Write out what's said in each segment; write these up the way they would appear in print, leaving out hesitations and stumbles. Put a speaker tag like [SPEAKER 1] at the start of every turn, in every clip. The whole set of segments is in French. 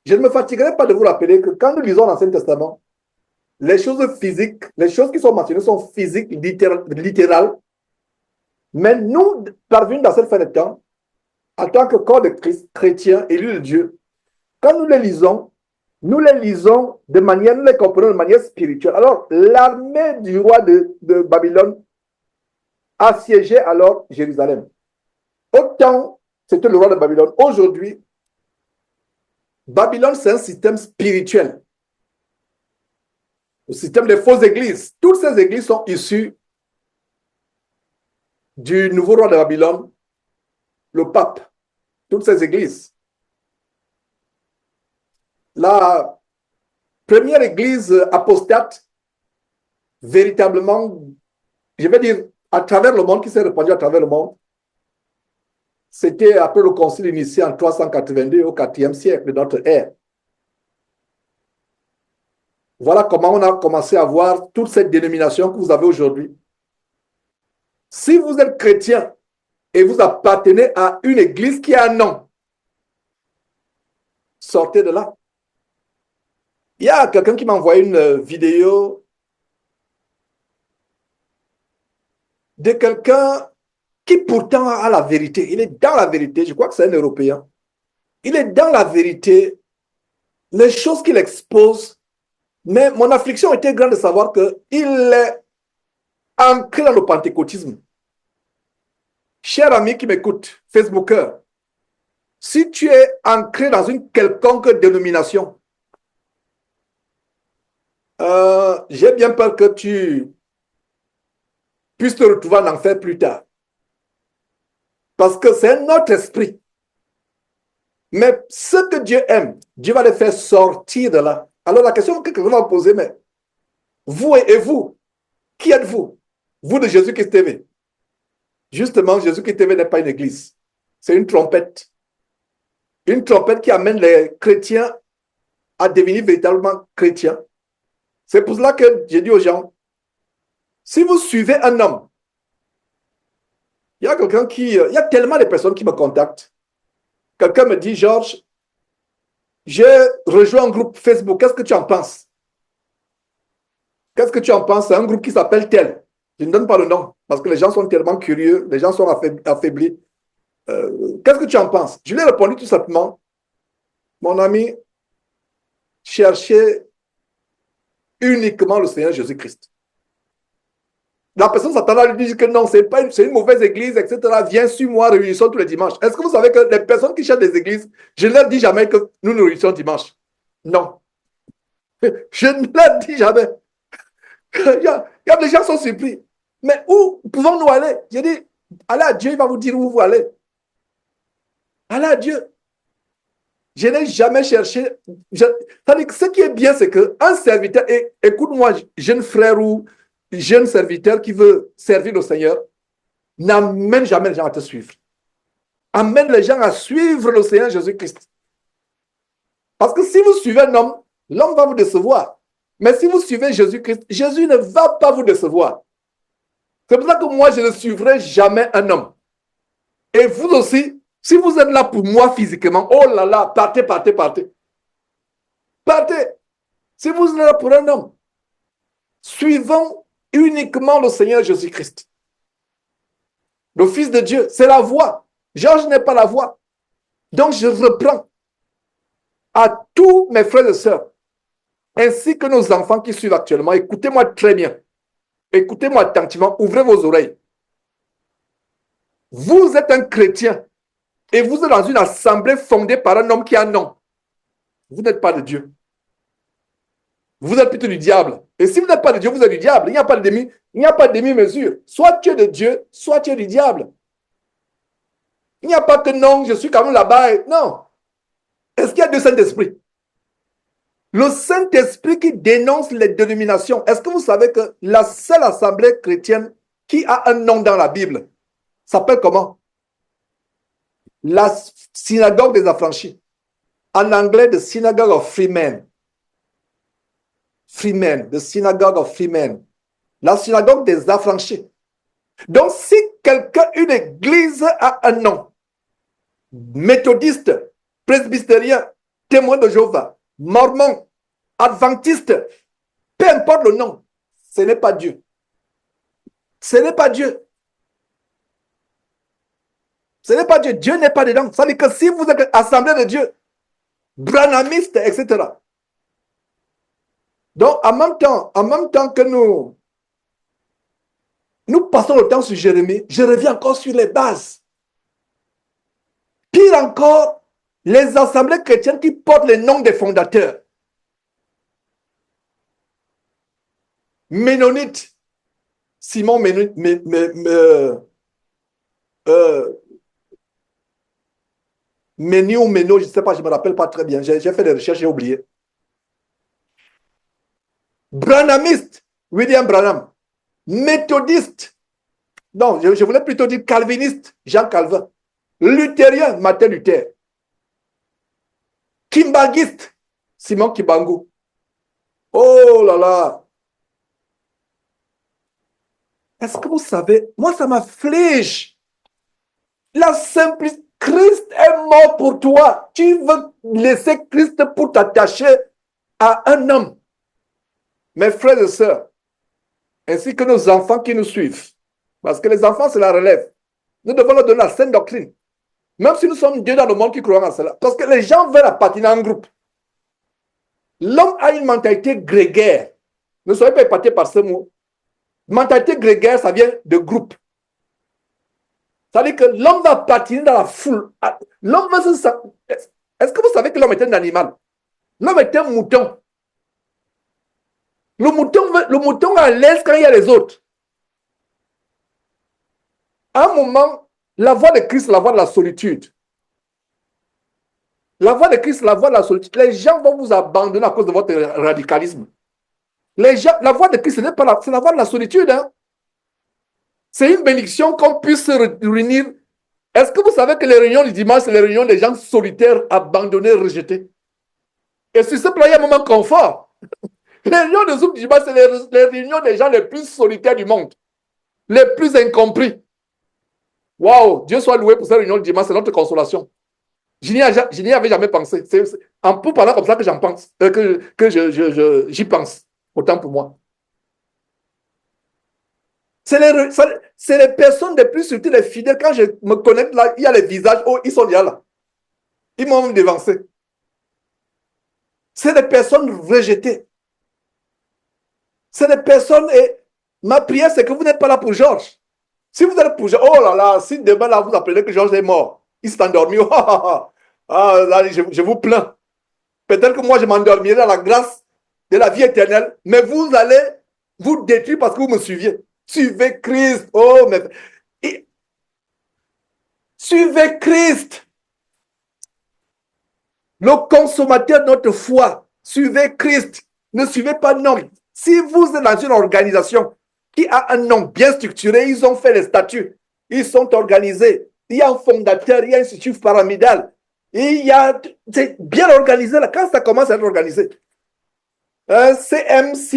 [SPEAKER 1] Je ne me fatiguerai pas de vous rappeler que quand nous lisons l'Ancien Testament, les choses physiques, les choses qui sont mentionnées sont physiques, littérales. Mais nous, parvenus dans cette fin de temps, en tant que corps de Christ, chrétiens, élus de Dieu, quand nous les lisons de manière, nous les comprenons de manière spirituelle. Alors, l'armée du roi de Babylone assiégeait alors Jérusalem. Autant c'était le roi de Babylone. Aujourd'hui, Babylone, c'est un système spirituel. Le système des fausses églises. Toutes ces églises sont issues du nouveau roi de Babylone, le pape. Toutes ces églises. La première église apostate, véritablement, je vais dire, à travers le monde, qui s'est répandue à travers le monde, c'était après le concile initié en 382 au IVe siècle de notre ère. Voilà comment on a commencé à voir toute cette dénomination que vous avez aujourd'hui. Si vous êtes chrétien et vous appartenez à une église qui a un nom, sortez de là. Il y a quelqu'un qui m'a envoyé une vidéo de quelqu'un qui pourtant a la vérité. Il est dans la vérité. Je crois que c'est un Européen. Il est dans la vérité. Les choses qu'il expose. Mais mon affliction était grande de savoir qu'il est ancré dans le pentecôtisme. Cher ami qui m'écoute, Facebooker, si tu es ancré dans une quelconque dénomination, j'ai bien peur que tu puisses te retrouver en enfer plus tard. Parce que c'est un autre esprit. Mais ce que Dieu aime, Dieu va les faire sortir de là. Alors la question que quelqu'un va poser, mais vous et vous, qui êtes-vous? Vous de Jésus-Christ TV. Justement, Jésus-Christ TV n'est pas une église. C'est une trompette. Une trompette qui amène les chrétiens à devenir véritablement chrétiens. C'est pour cela que j'ai dit aux gens, si vous suivez un homme, il y a quelqu'un il y a tellement de personnes qui me contactent. Quelqu'un me dit, Georges, j'ai rejoint un groupe Facebook, qu'est-ce que tu en penses? Qu'est-ce que tu en penses? C'est un groupe qui s'appelle tel. Je ne donne pas le nom, parce que les gens sont tellement curieux, les gens sont affaiblis. Qu'est-ce que tu en penses? Je lui ai répondu tout simplement, mon ami, cherchez uniquement le Seigneur Jésus-Christ. La personne s'attend à lui dire que non, c'est une mauvaise église, etc. Viens, suis-moi, réunissons tous les dimanches. Est-ce que vous savez que les personnes qui cherchent des églises, je ne leur dis jamais que nous nous réunissons dimanche. Non. Je ne leur dis jamais. Les gens sont surpris. Mais où pouvons-nous aller? J'ai dit, allez à Dieu, il va vous dire où vous allez. Allez à Dieu. Je n'ai jamais cherché. Ce qui est bien, c'est qu'un serviteur, écoute-moi, jeune frère ou jeune serviteur qui veut servir le Seigneur, n'amène jamais les gens à te suivre. Amène les gens à suivre le Seigneur Jésus-Christ. Parce que si vous suivez un homme, l'homme va vous décevoir. Mais si vous suivez Jésus-Christ, Jésus ne va pas vous décevoir. C'est pour ça que moi, je ne suivrai jamais un homme. Et vous aussi, si vous êtes là pour moi physiquement, oh là là, partez, partez, partez. Partez. Si vous êtes là pour un homme, suivons uniquement le Seigneur Jésus-Christ. Le Fils de Dieu, c'est la voie. Georges n'est pas la voie. Donc je reprends à tous mes frères et sœurs, ainsi que nos enfants qui suivent actuellement, écoutez-moi très bien. Écoutez-moi attentivement, ouvrez vos oreilles. Vous êtes un chrétien et vous êtes dans une assemblée fondée par un homme qui a un nom. Vous n'êtes pas de Dieu. Vous êtes plutôt du diable. Et si vous n'êtes pas de Dieu, vous êtes du diable. Il n'y a pas de demi-mesure. Soit tu es de Dieu, soit tu es du diable. Il n'y a pas que non, je suis quand même là-bas. Non. Est-ce qu'il y a deux Saint-Esprit? Le Saint-Esprit qui dénonce les dénominations. Est-ce que vous savez que la seule assemblée chrétienne qui a un nom dans la Bible s'appelle comment? La synagogue des affranchis. En anglais, the synagogue of free men. Free men, the synagogue of free men. La synagogue des affranchis. Donc, si quelqu'un, une église a un nom, méthodiste, presbytérien, témoins de Jéhovah, mormons, adventistes, peu importe le nom, ce n'est pas Dieu. Ce n'est pas Dieu. Ce n'est pas Dieu. Dieu n'est pas dedans. Ça veut dire que si vous êtes assemblée de Dieu, branhamiste, etc. Donc, en même temps que nous passons le temps sur Jérémie, je reviens encore sur les bases. Pire encore, les assemblées chrétiennes qui portent les noms des fondateurs. Ménonite, Simon Ménonite, Méni ou Méno, je ne sais pas, je ne me rappelle pas très bien. J'ai fait des recherches, j'ai oublié. Branhamiste, William Branham. Méthodiste, non, je voulais plutôt dire calviniste, Jean Calvin. Luthérien, Martin Luther. Kimbangiste, Simon Kimbangu. Oh là là. Est-ce que vous savez, moi ça m'afflige. La simplicité, Christ est mort pour toi. Tu veux laisser Christ pour t'attacher à un homme. Mes frères et sœurs, ainsi que nos enfants qui nous suivent, parce que les enfants, c'est la relève. Nous devons leur donner la saine doctrine. Même si nous sommes Dieu dans le monde qui croient en cela. Parce que les gens veulent appartenir à un groupe. L'homme a une mentalité grégaire. Ne soyez pas épatés par ce mot. Mentalité grégaire, ça vient de groupe. Ça veut dire que l'homme va appartenir dans la foule. L'homme va se... Est-ce que vous savez que l'homme est un animal? L'homme est un mouton. Le mouton est à l'aise quand il y a les autres. À un moment, la voix de Christ, la voix de la solitude. La voix de Christ, la voix de la solitude. Les gens vont vous abandonner à cause de votre radicalisme. La voix de Christ, ce n'est pas c'est la voix de la solitude. Hein? C'est une bénédiction qu'on puisse se réunir. Est-ce que vous savez que les réunions du dimanche, c'est les réunions des gens solitaires, abandonnés, rejetés? Et sur ce plan, il y a un moment confort. Les réunions de Zoom du dimanche, c'est les réunions des gens les plus solitaires du monde, les plus incompris. Waouh, Dieu soit loué pour ces réunions du dimanche, c'est notre consolation. Je n'y avais jamais pensé. C'est en parlant comme ça que j'en pense, j'y pense. Autant pour moi. C'est les personnes les plus subtiles, les fidèles. Quand je me connecte là, il y a les visages. Oh, ils sont déjà là. Ils m'ont dévancé. C'est des personnes rejetées. C'est des personnes. Et ma prière, c'est que vous n'êtes pas là pour Georges. Si vous êtes pour Georges, oh là là, si demain là, vous apprenez que Georges est mort, il s'est endormi. Ah, là, je vous plains. Peut-être que moi, je m'endormirai dans la grâce de la vie éternelle, mais vous allez vous détruire parce que vous me suiviez. Suivez Christ. Oh, mais... Suivez Christ. Le consommateur de notre foi. Suivez Christ. Ne suivez pas non. Si vous êtes dans une organisation qui a un nom bien structuré, ils ont fait les statuts. Ils sont organisés. Il y a un fondateur, il y a un institut pyramidal. C'est bien organisé là. Quand ça commence à être organisé, CMCI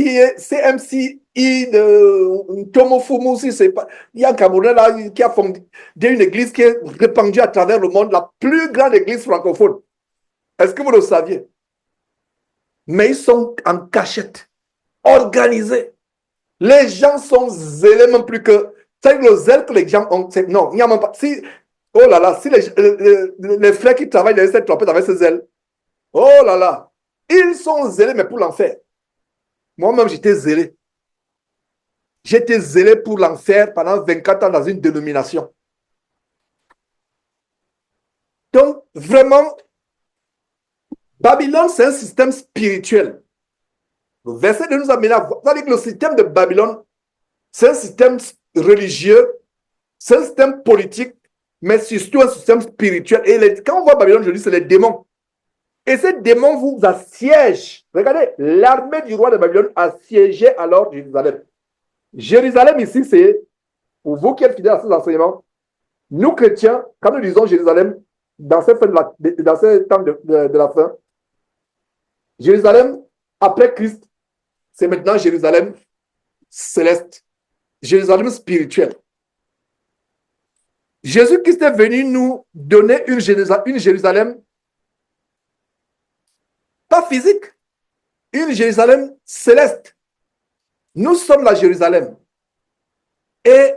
[SPEAKER 1] de Tomofumu, c'est pas. Il y a un Camerounais là qui a fondé une église qui est répandue à travers le monde, la plus grande église francophone. Est-ce que vous le saviez? Mais ils sont en cachette, organisés. Les gens sont zélés même plus que. C'est le zèle que les gens ont. Non, il n'y a même pas. Si, oh là là, si les frères qui travaillent dans cette trompette avec ce zèle, oh là là, ils sont zélés, mais pour l'enfer. Moi-même, j'étais zélé. J'étais zélé pour l'enfer pendant 24 ans dans une dénomination. Donc, vraiment, Babylone, c'est un système spirituel. Le verset de nous amener à voir. C'est-à-dire que le système de Babylone, c'est un système religieux, c'est un système politique, mais surtout un système spirituel. Et quand on voit Babylone, je dis, c'est les démons. Et ces démons vous assiègent. Regardez, l'armée du roi de Babylone assiégeait alors Jérusalem. Jérusalem ici, c'est, pour vous qui êtes fidèles à ces enseignements, nous chrétiens, quand nous disons Jérusalem, dans ces temps de la fin, Jérusalem, après Christ, c'est maintenant Jérusalem céleste, Jérusalem spirituel. Jésus-Christ est venu nous donner une Jérusalem physique, une Jérusalem céleste. Nous sommes la Jérusalem. Et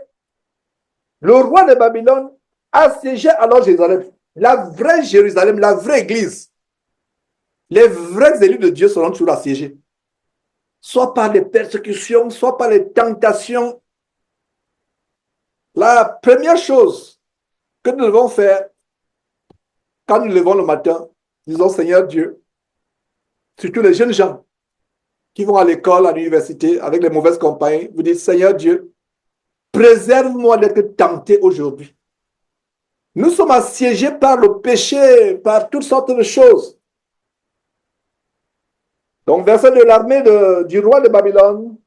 [SPEAKER 1] le roi de Babylone assiégeait alors Jérusalem. La vraie Jérusalem, la vraie église. Les vrais élus de Dieu seront toujours assiégés. Soit par les persécutions, soit par les tentations. La première chose que nous devons faire quand nous levons le matin, disons Seigneur Dieu, surtout les jeunes gens qui vont à l'école, à l'université, avec les mauvaises compagnies, vous dites Seigneur Dieu, préserve-moi d'être tenté aujourd'hui. Nous sommes assiégés par le péché, par toutes sortes de choses. Donc, verset de l'armée du roi de Babylone,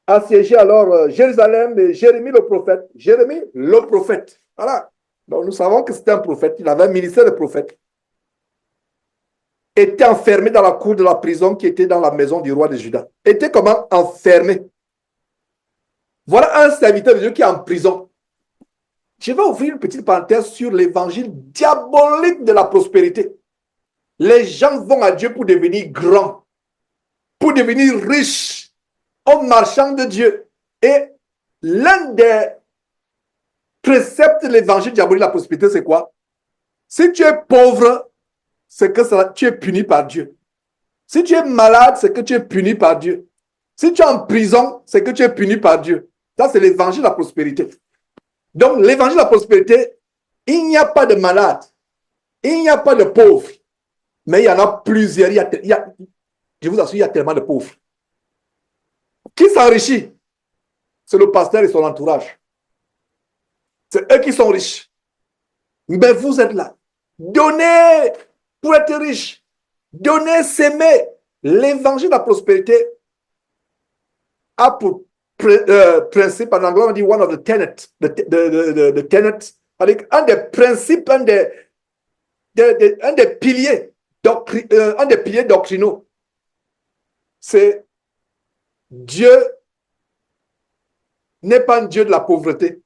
[SPEAKER 1] assiégé alors Jérusalem et Jérémie le prophète. Jérémie le prophète. Voilà. Donc, nous savons que c'était un prophète. Il avait un ministère de prophète. Était enfermé dans la cour de la prison qui était dans la maison du roi de Juda. Était comment? Enfermé. Voilà un serviteur de Dieu qui est en prison. Je vais ouvrir une petite parenthèse sur l'évangile diabolique de la prospérité. Les gens vont à Dieu pour devenir grands, pour devenir riches, en marchant de Dieu. Et l'un des préceptes de l'évangile diabolique de la prospérité, c'est quoi? Si tu es pauvre, c'est que tu es puni par Dieu. Si tu es malade, c'est que tu es puni par Dieu. Si tu es en prison, c'est que tu es puni par Dieu. Ça, c'est l'évangile de la prospérité. Donc, l'évangile de la prospérité, il n'y a pas de malade, il n'y a pas de pauvre, mais il y en a plusieurs. Je vous assure, il y a tellement de pauvres. Qui s'enrichit? C'est le pasteur et son entourage. C'est eux qui sont riches. Mais vous êtes là. Donnez pour être riche. Donnez, s'aimer. L'évangile de la prospérité a pour principe, en anglais on dit one of the tenets, the tenets, avec un des principes, un des piliers, un des piliers doctrinaux. C'est Dieu n'est pas un Dieu de la pauvreté.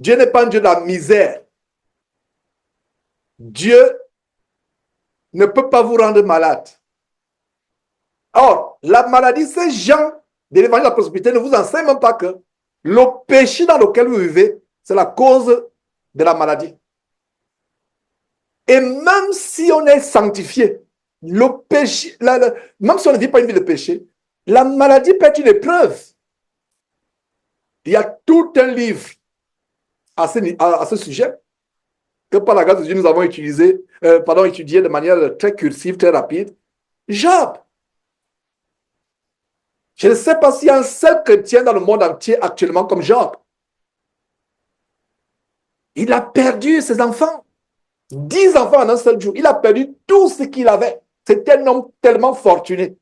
[SPEAKER 1] Dieu n'est pas un Dieu de la misère. Dieu ne peut pas vous rendre malade. Or, la maladie, ces gens de l'évangile de la prospérité ne vous enseignent même pas que le péché dans lequel vous vivez, c'est la cause de la maladie. Et même si on est sanctifié, le péché, même si on ne vit pas une vie de péché, la maladie peut être une épreuve. Il y a tout un livre à ce sujet que par la grâce de Dieu nous avons étudié de manière très cursive, très rapide. Job. Je ne sais pas s'il y a un seul chrétien dans le monde entier actuellement comme Job. Il a perdu ses enfants. 10 enfants en un seul jour. Il a perdu tout ce qu'il avait. C'était un homme tellement fortuné.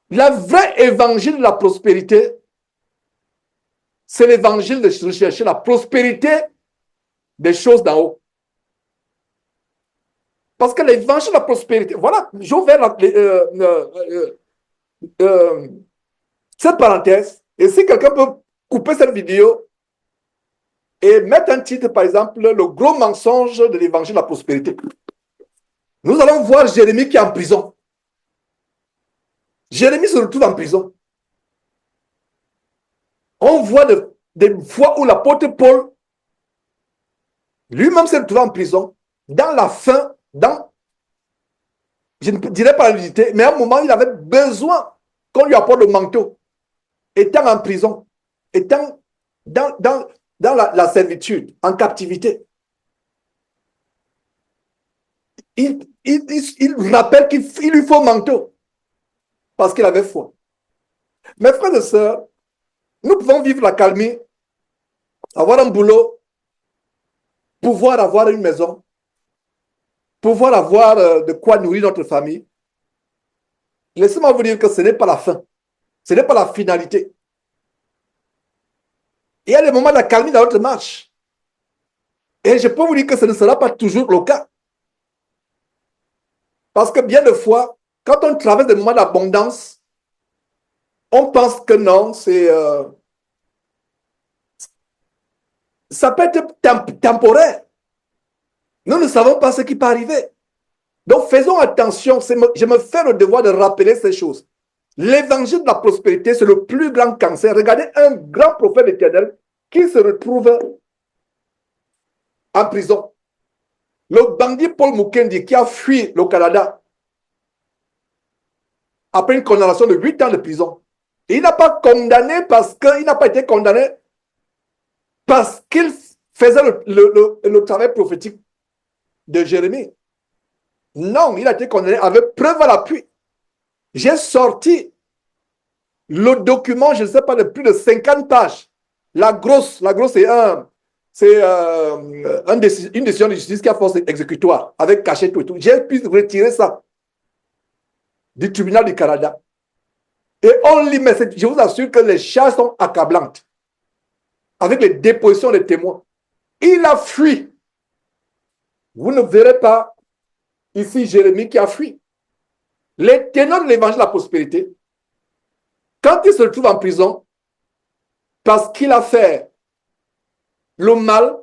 [SPEAKER 1] Le vrai évangile de la prospérité, c'est l'évangile de rechercher la prospérité des choses d'en haut. Parce que l'évangile de la prospérité, voilà, j'ouvre cette parenthèse, et si quelqu'un peut couper cette vidéo et mettre un titre, par exemple, le gros mensonge de l'évangile de la prospérité. Nous allons voir Jérémie qui est en prison. Jérémie se retrouve en prison. On voit des fois où l'apôtre Paul lui-même s'est retrouvé en prison, dans la faim, je ne dirais pas la nudité, mais à un moment, il avait besoin qu'on lui apporte le manteau. Étant en prison, étant dans la servitude, en captivité. Il rappelle qu'il lui faut un manteau parce qu'il avait foi. Mes frères et sœurs, nous pouvons vivre la calmie, avoir un boulot, pouvoir avoir une maison, pouvoir avoir de quoi nourrir notre famille. Laissez-moi vous dire que ce n'est pas la fin. Ce n'est pas la finalité. Il y a des moments d'accalmie dans notre marche. Et je peux vous dire que ce ne sera pas toujours le cas. Parce que bien de fois, quand on traverse des moments d'abondance, on pense que non, ça peut être temporaire. Nous ne savons pas ce qui peut arriver. Donc, faisons attention. Je me fais le devoir de rappeler ces choses. L'évangile de la prospérité, c'est le plus grand cancer. Regardez un grand prophète éternel qui se retrouve en prison. Le bandit Paul Mukendi qui a fui le Canada après une condamnation de 8 ans de prison. Il n'a pas condamné parce qu'il n'a pas été condamné parce qu'il faisait le travail prophétique de Jérémie. Non, il a été condamné avec preuve à l'appui. J'ai sorti le document, je ne sais pas, de plus de 50 pages. La grosse, c'est une décision de justice qui a force exécutoire, avec cachet tout et tout. J'ai pu retirer ça du tribunal du Canada. Et on lit, mais je vous assure que les charges sont accablantes, avec les dépositions des témoins. Il a fui. Vous ne verrez pas ici Jérémie qui a fui. Les ténors de l'évangile de la prospérité, quand il se retrouve en prison, parce qu'il a fait le mal,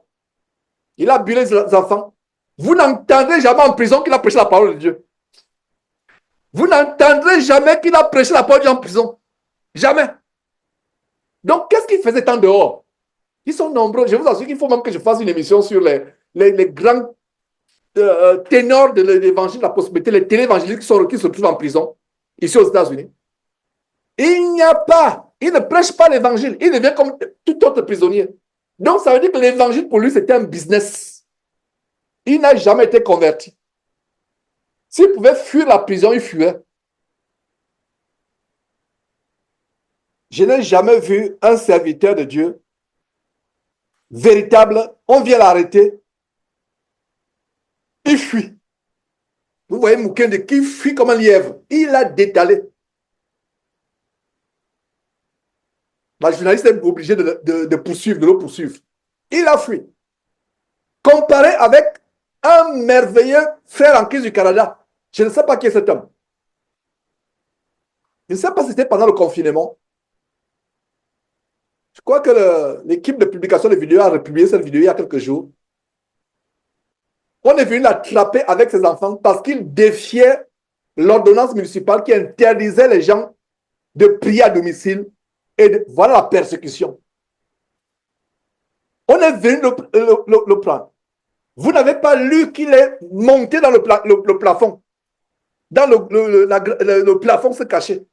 [SPEAKER 1] il a abusé les enfants, vous n'entendrez jamais en prison qu'il a prêché la parole de Dieu. Vous n'entendrez jamais qu'il a prêché la parole de Dieu en prison. Jamais. Donc, qu'est-ce qu'il faisait en dehors? Ils sont nombreux. Je vous assure qu'il faut même que je fasse une émission sur les grands ténors de l'évangile de la prospérité, les télévangélistes qui se trouvent en prison, ici aux États-Unis. Il n'y a pas, il ne prêche pas l'évangile. Il devient comme tout autre prisonnier. Donc, ça veut dire que l'évangile, pour lui, c'était un business. Il n'a jamais été converti. S'il pouvait fuir la prison, il fuait. Je n'ai jamais vu un serviteur de Dieu véritable. On vient l'arrêter. Il fuit. Vous voyez Mukende qui fuit comme un lièvre. Il a détalé. La journaliste est obligée de poursuivre, de le poursuivre. Il a fui. Comparé avec un merveilleux frère en crise du Canada. Je ne sais pas qui est cet homme. Je ne sais pas si c'était pendant le confinement. Je crois que l'équipe de publication de vidéos a republié cette vidéo il y a quelques jours. On est venu l'attraper avec ses enfants parce qu'il défiait l'ordonnance municipale qui interdisait les gens de prier à domicile. Et voilà la persécution. On est venu le prendre. Vous n'avez pas lu qu'il est monté dans le plafond. Dans le plafond se cachait.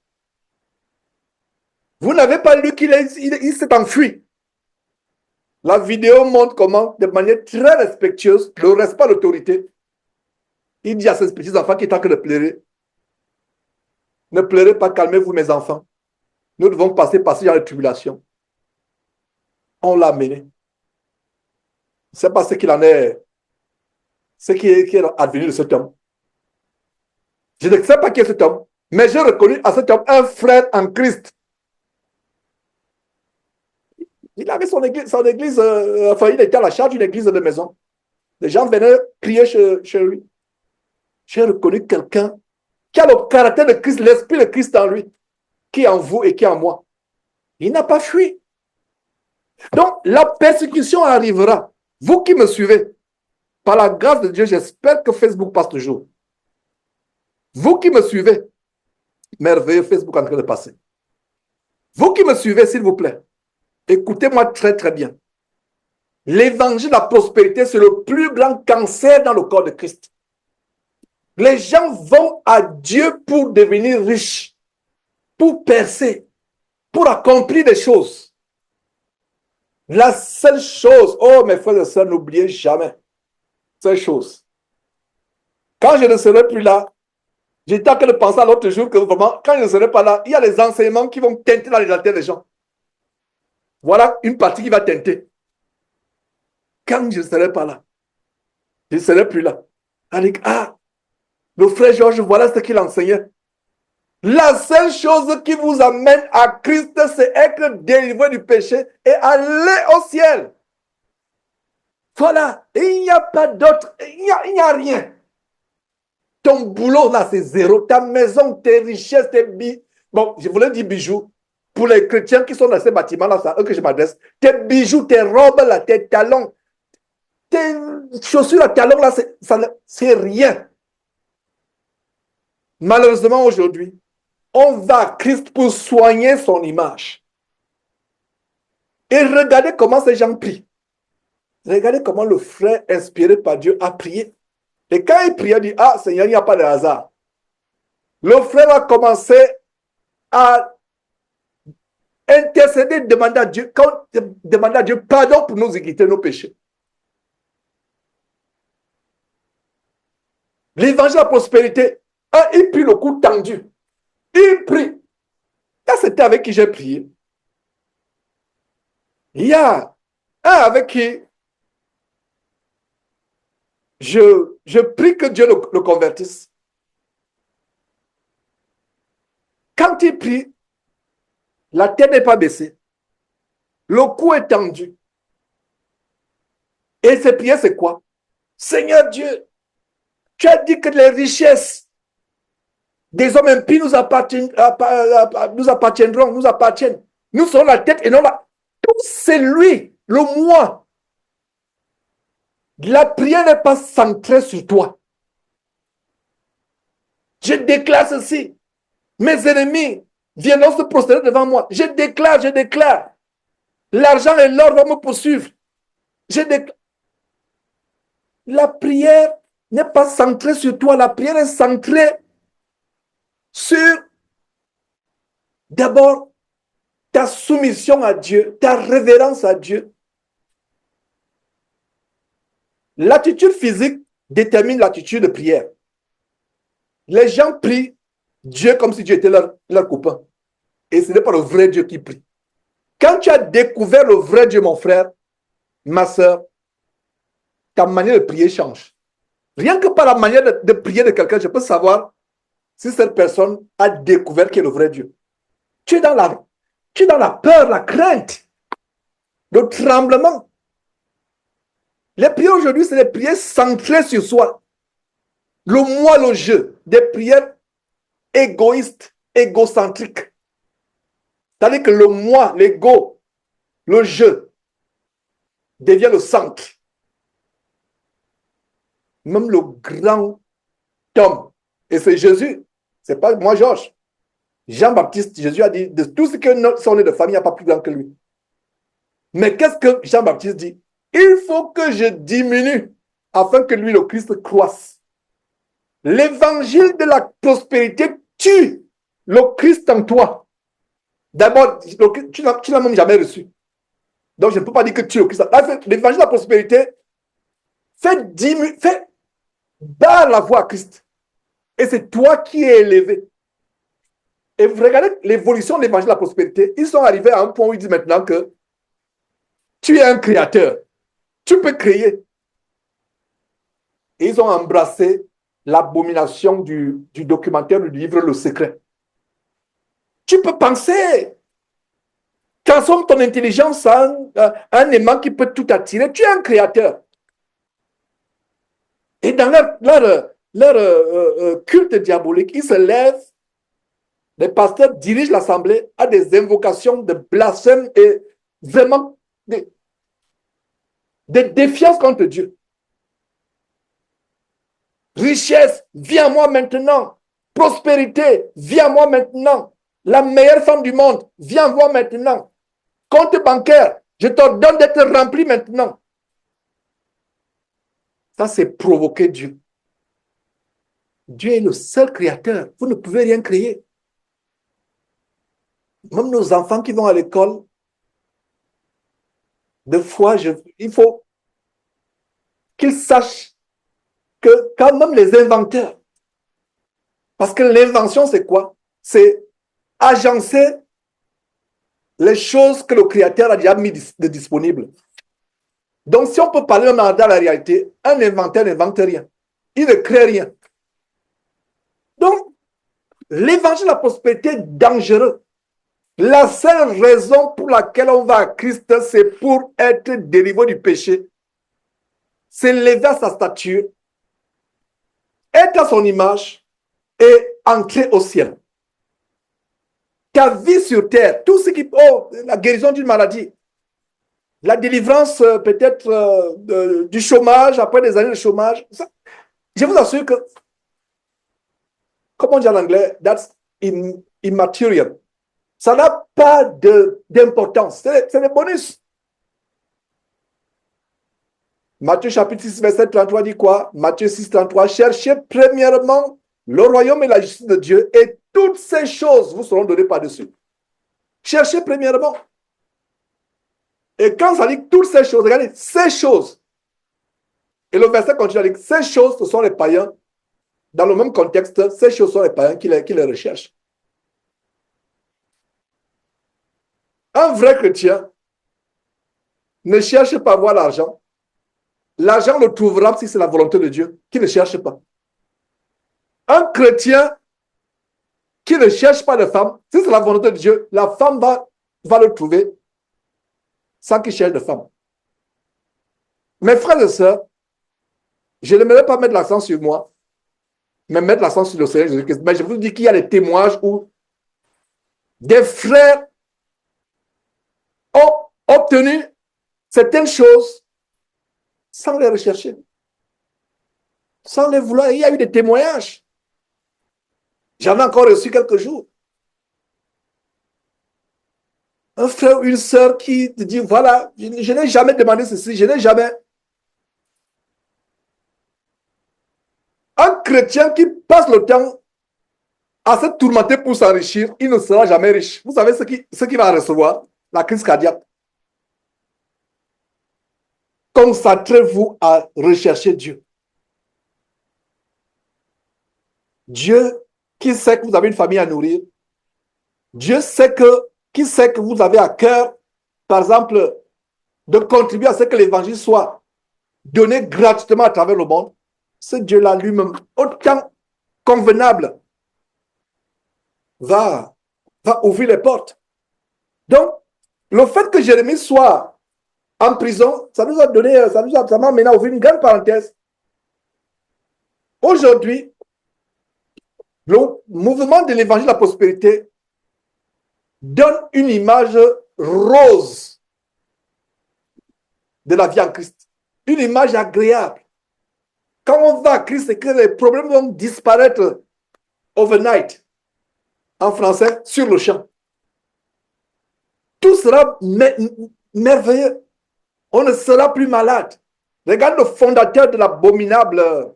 [SPEAKER 1] Vous n'avez pas lu qu'il s'est enfui. La vidéo montre comment, de manière très respectueuse, ne reste pas l'autorité. Il dit à ses petits enfants qui est en train de pleurer, ne pleurez pas, calmez-vous mes enfants. Nous devons passer dans la tribulation. On l'a amené. Je ne sais pas ce qu'il en est, ce qui est advenu de cet homme. Je ne sais pas qui est cet homme, mais j'ai reconnu à cet homme un frère en Christ. Il avait son église, enfin, il était à la charge d'une église de maison. Les gens venaient prier chez lui. J'ai reconnu quelqu'un qui a le caractère de Christ, l'esprit de Christ en lui, qui est en vous et qui est en moi. Il n'a pas fui. Donc, la persécution arrivera. Vous qui me suivez, par la grâce de Dieu, j'espère que Facebook passe toujours. Vous qui me suivez, merveilleux, Facebook en train de passer. Vous qui me suivez, s'il vous plaît, écoutez-moi très très bien. L'évangile de la prospérité, c'est le plus grand cancer dans le corps de Christ. Les gens vont à Dieu pour devenir riches, pour percer, pour accomplir des choses. La seule chose, oh mes frères et sœurs, n'oubliez jamais cette chose. Quand je ne serai plus là, j'étais en train de penser à l'autre jour que vraiment, quand je ne serai pas là, il y a les enseignements qui vont teinter dans les têtes des gens. Voilà une partie qui va teinter. Quand je ne serai pas là, je ne serai plus là. Ah, le frère Georges, voilà ce qu'il enseignait. La seule chose qui vous amène à Christ, c'est être délivré du péché et aller au ciel. Voilà, il n'y a pas d'autre, il n'y a rien. Ton boulot, là, c'est zéro. Ta maison, tes richesses, tes bijoux. Bon, je voulais dire bijoux. Pour les chrétiens qui sont dans ces bâtiments-là, c'est à eux que je m'adresse. Tes bijoux, tes robes, là, tes talons, tes chaussures à talons, là, c'est rien. Malheureusement, aujourd'hui, on va à Christ pour soigner son image. Et regardez comment ces gens prient. Regardez comment le frère inspiré par Dieu a prié. Et quand il prie, il dit, ah Seigneur, il n'y a pas de hasard. Le frère a commencé à intercéder, demander à Dieu pardon pour nos iniquités, nos péchés. L'évangile de la prospérité, il prie le coup tendu. Il prie. Là, c'était avec qui j'ai prié. Il y a un avec qui je prie que Dieu le convertisse. Quand il prie, la tête n'est pas baissée. Le cou est tendu. Et ses prières, c'est quoi? Seigneur Dieu, tu as dit que les richesses des hommes impies nous appartiennent. Nous sommes la tête et non la... Tout c'est lui, le moi. La prière n'est pas centrée sur toi. Je déclare ceci. Mes ennemis viendront se prosterner devant moi. Je déclare. L'argent et l'or vont me poursuivre. La prière n'est pas centrée sur toi. La prière est centrée sur d'abord ta soumission à Dieu, ta révérence à Dieu. L'attitude physique détermine l'attitude de prière. Les gens prient Dieu comme si Dieu était leur copain. Et ce n'est pas le vrai Dieu qui prie. Quand tu as découvert le vrai Dieu, mon frère, ma soeur, ta manière de prier change. Rien que par la manière de prier de quelqu'un, je peux savoir si cette personne a découvert qui est le vrai Dieu. Tu es dans la peur, la crainte, le tremblement. Les prières aujourd'hui, c'est des prières centrées sur soi. Le moi, le je, des prières égoïstes, égocentriques. C'est-à-dire que le moi, l'ego, le je, devient le centre. Même le grand homme, et c'est Jésus, c'est pas moi, Georges. Jean-Baptiste, Jésus a dit, de tout ce que sont nés de famille, il n'y a pas plus grand que lui. Mais qu'est-ce que Jean-Baptiste dit? Il faut que je diminue afin que lui, le Christ, croisse. L'évangile de la prospérité tue le Christ en toi. D'abord, tu n'as même jamais reçu. Donc, je ne peux pas dire que tu es le Christ. L'évangile de la prospérité fait barre la voie à Christ. Et c'est toi qui es élevé. Et vous regardez l'évolution de l'évangile de la prospérité. Ils sont arrivés à un point où ils disent maintenant que tu es un créateur. Tu peux créer. Et ils ont embrassé l'abomination du documentaire, du livre Le Secret. Tu peux penser. Transforme ton intelligence en un aimant qui peut tout attirer. Tu es un créateur. Et dans leur culte diabolique, ils se lèvent, les pasteurs dirigent l'assemblée à des invocations de blasphème et vraiment de défiance contre Dieu. Richesse, viens à moi maintenant. Prospérité, viens à moi maintenant. La meilleure femme du monde, viens à moi maintenant. Compte bancaire, je t'ordonne d'être rempli maintenant. Ça, c'est provoquer Dieu. Dieu est le seul créateur. Vous ne pouvez rien créer. Même nos enfants qui vont à l'école, des fois, il faut qu'ils sachent que quand même les inventeurs, parce que l'invention, c'est quoi? C'est agencer les choses que le créateur a déjà mis de disponibles. Donc, si on peut parler dans la réalité, un inventeur n'invente rien. Il ne crée rien. Donc, l'évangile de la prospérité est dangereux. La seule raison pour laquelle on va à Christ, c'est pour être délivré du péché. C'est lever à sa stature, être à son image et entrer au ciel. Ta vie sur terre, tout ce qui... Oh, la guérison d'une maladie, la délivrance peut-être du chômage, après des années de chômage. Ça, je vous assure que comment on dit en anglais, that's immaterial. Ça n'a pas d'importance. C'est des bonus. Matthieu chapitre 6, verset 33 dit quoi? Matthieu 6, 33. Cherchez premièrement le royaume et la justice de Dieu et toutes ces choses vous seront données par-dessus. Cherchez premièrement. Et quand ça dit toutes ces choses, regardez, ces choses. Et le verset continue à dire, ces choses, ce sont les païens. Dans le même contexte, ces choses sont les païens qui les recherchent. Un vrai chrétien ne cherche pas à avoir l'argent. L'argent le trouvera si c'est la volonté de Dieu, qui ne cherche pas. Un chrétien qui ne cherche pas de femme, si c'est la volonté de Dieu, la femme va le trouver sans qu'il cherche de femme. Mes frères et sœurs, je n'aimerais pas mettre l'accent sur moi, mais mettre l'accent sur le Seigneur Jésus-Christ. Mais je vous dis qu'il y a des témoignages où des frères ont obtenu certaines choses sans les rechercher, sans les vouloir. Il y a eu des témoignages. J'en ai encore reçu quelques jours. Un frère ou une sœur qui te dit, voilà, je n'ai jamais demandé ceci, je n'ai jamais. Un chrétien qui passe le temps à se tourmenter pour s'enrichir, il ne sera jamais riche. Vous savez ce qu'il va recevoir? La crise cardiaque. Concentrez-vous à rechercher Dieu. Dieu qui sait que vous avez une famille à nourrir. Dieu qui sait que vous avez à cœur, par exemple, de contribuer à ce que l'évangile soit donné gratuitement à travers le monde. Ce Dieu-là lui-même, autant convenable, va ouvrir les portes. Donc, le fait que Jérémie soit en prison, ça nous a donné, ça m'a amené à ouvrir une grande parenthèse. Aujourd'hui, le mouvement de l'évangile de la prospérité donne une image rose de la vie en Christ. Une image agréable. Quand on va à Christ, c'est que les problèmes vont disparaître overnight. En français, sur le champ. Tout sera merveilleux. On ne sera plus malade. Regarde le fondateur de l'abominable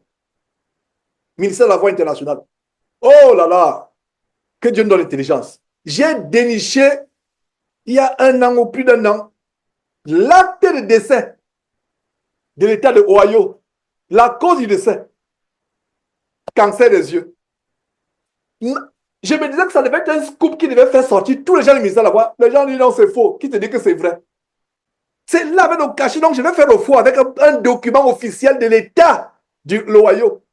[SPEAKER 1] ministère de la Voix internationale. Oh là là, que Dieu nous donne l'intelligence. J'ai déniché, il y a 1 an ou plus d'1 an, l'acte de décès de l'État de Ohio. La cause du décès, cancer des yeux. Je me disais que ça devait être un scoop qui devait faire sortir tous les gens du ministère de la Voix. Les gens disent non, c'est faux. Qui te dit que c'est vrai? C'est là avec le cachet. Donc, je vais faire le faux avec un document officiel de l'État de l'Ohio.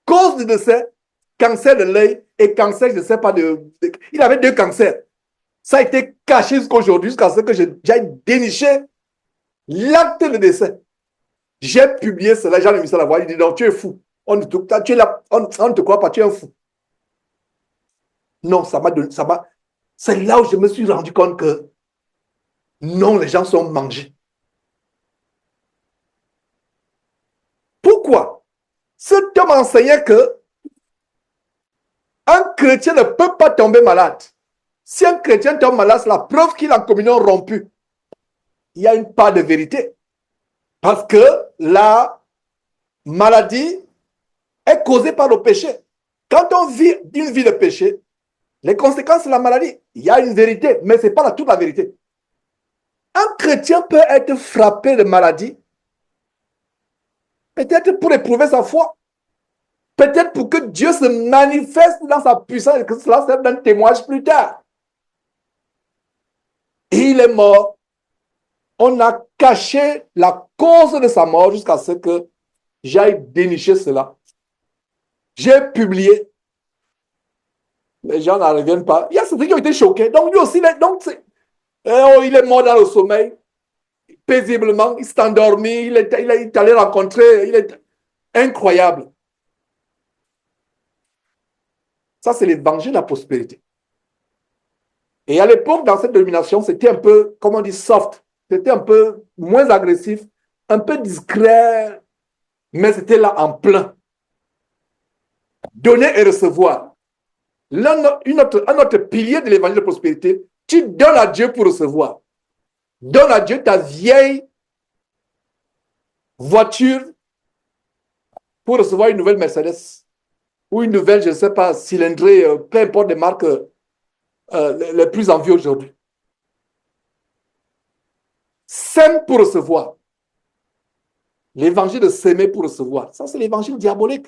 [SPEAKER 1] Cause du décès, cancer de l'œil et cancer, je ne sais pas, il avait 2 cancers. Ça a été caché jusqu'à aujourd'hui, jusqu'à ce que j'ai déniché l'acte de décès. J'ai publié cela, j'ai mis ça à la voix, il dit non, tu es fou. On ne te croit pas, tu es un fou. Non, c'est là où je me suis rendu compte que non, les gens sont mangés. Pourquoi? Cet homme enseignait que un chrétien ne peut pas tomber malade. Si un chrétien tombe malade, c'est la preuve qu'il est en communion rompue. Il y a une part de vérité. Parce que la maladie est causée par le péché. Quand on vit une vie de péché, les conséquences de la maladie, il y a une vérité, mais ce n'est pas toute la vérité. Un chrétien peut être frappé de maladie, peut-être pour éprouver sa foi, peut-être pour que Dieu se manifeste dans sa puissance et que cela serve d'un témoignage plus tard. Et il est mort. On a caché la cause de sa mort jusqu'à ce que j'aille dénicher cela. J'ai publié. Les gens n'en reviennent pas. Il y a certains qui ont été choqués. Donc lui aussi, il est mort dans le sommeil, paisiblement. Il s'est endormi. Il est allé rencontrer. Il est incroyable. Ça, c'est l'évangile de la prospérité. Et à l'époque, dans cette dénomination, c'était un peu, comment on dit, soft. C'était un peu moins agressif, un peu discret, mais c'était là en plein. Donner et recevoir. Un autre pilier de l'évangile de prospérité, tu donnes à Dieu pour recevoir. Donne à Dieu ta vieille voiture pour recevoir une nouvelle Mercedes ou une nouvelle, je ne sais pas, cylindrée, peu importe les marques les plus en vue aujourd'hui. Sème pour recevoir. L'évangile de s'aimer pour recevoir. Ça, c'est l'évangile diabolique.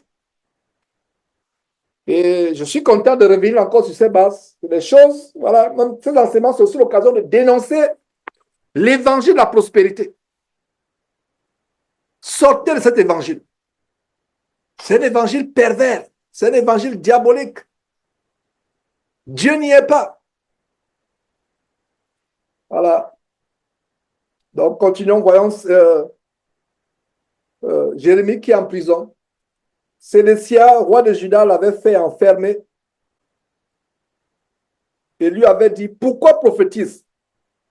[SPEAKER 1] Et je suis content de revenir encore sur ces bases. Des choses, voilà, même ces enseignements, c'est aussi l'occasion de dénoncer l'évangile de la prospérité. Sortez de cet évangile. C'est un évangile pervers. C'est un évangile diabolique. Dieu n'y est pas. Voilà. Donc, continuons, voyons Jérémie qui est en prison. Sédécia, roi de Juda, l'avait fait enfermer et lui avait dit, pourquoi prophétise?